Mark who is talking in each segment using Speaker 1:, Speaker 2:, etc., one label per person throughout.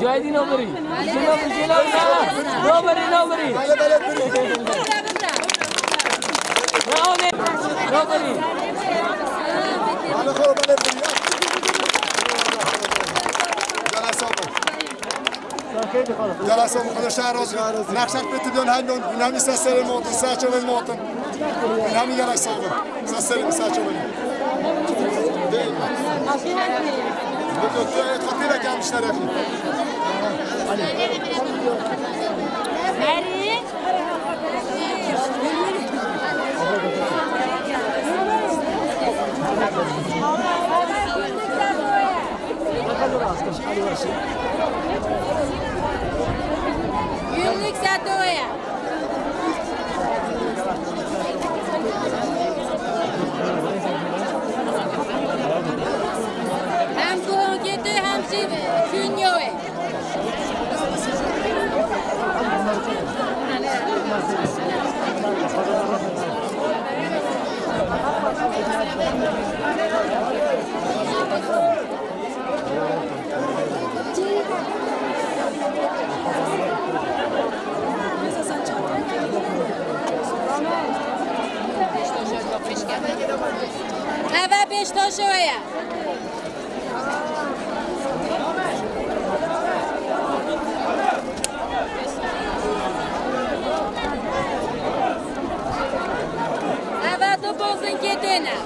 Speaker 1: جایدی نبری. نبری. نبری.
Speaker 2: جلسه مقدر شهر راضی نقشک بتدون هندون این همی سسر موتن سرچه و موتن این همی جلسه سسر سرچه و خطیره که همش نرفتی
Speaker 3: مری Günlük satoya. Hem kuhungeti hem künyoy. Hava 5 تا شویه. Hava تو بازن کتنه.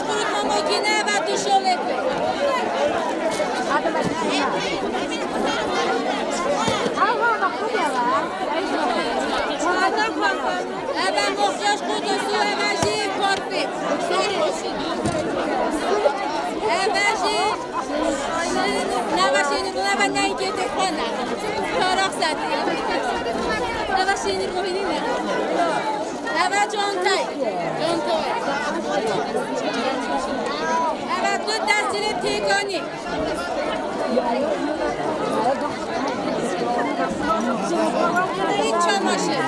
Speaker 3: kurutma makine ve duş oleti. Evet, makyaj kutusu, evet, parfüm. Evet, ne var şeyini buna ben ne getirdik bana? Karak satıyor. Ne var şeyini koyayım ya? Evet, contay. Evet, dört desteli tikoni. İç çamaşır.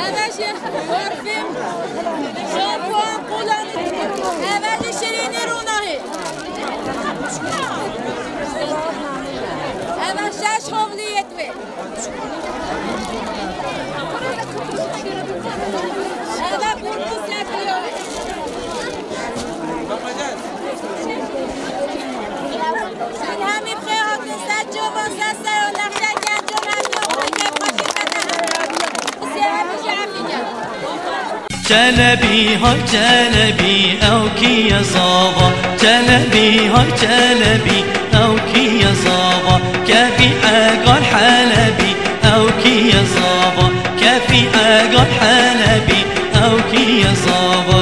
Speaker 3: Evet, parfüm, şampuan kullanın. Evet, şirini runahi. Evet, şaş havliyet ve. Evet, burnu serpiyor. این همین خیاط سجا و سسر و نقشه گنج و مجنو خونه باشی
Speaker 4: جلبی های جلبی او کی زاوا جلبی های جلبی او کی زاوا کفی اگان حلبی او کی زاوا کفی اگان حلبی او کی زاوا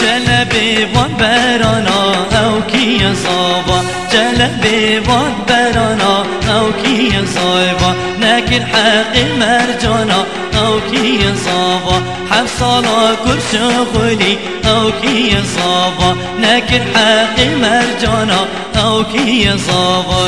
Speaker 4: جلبی وان برانا او کی زاوا جلبی وان برانا او کی زاوا نکر حق مرجانا او کی زاوا حفصالا کل شغلی او کی زاوا نکر حق مرجانا او کی زاوا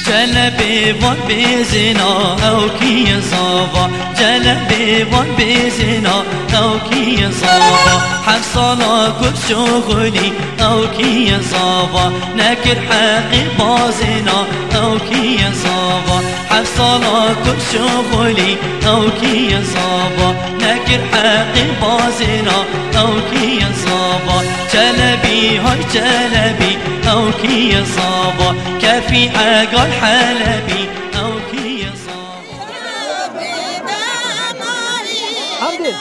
Speaker 4: جلبی وان بزنا او کی زاوا جلبی وان بزنا او کی زاوا حفصالا کل شغلی او کی زاوا نکر حق بازنا او کی زاوا حفصالا کل شغلی او کی زاوا نکر حق بازنا او کی زاوا جلبی های جلبی او کی زاوا کفی اگان حلبی او کی
Speaker 1: حمدی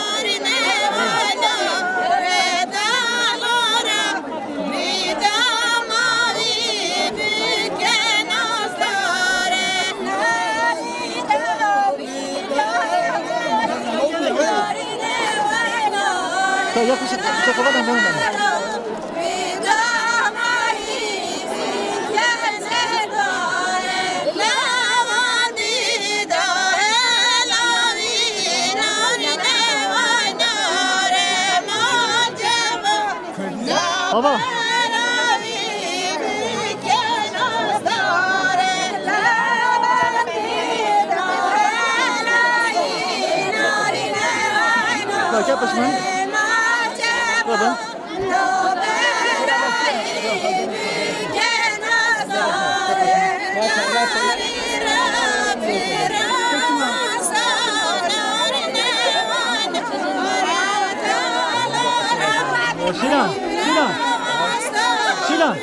Speaker 1: بابا باشه پشمان بابا شیران شیران شیران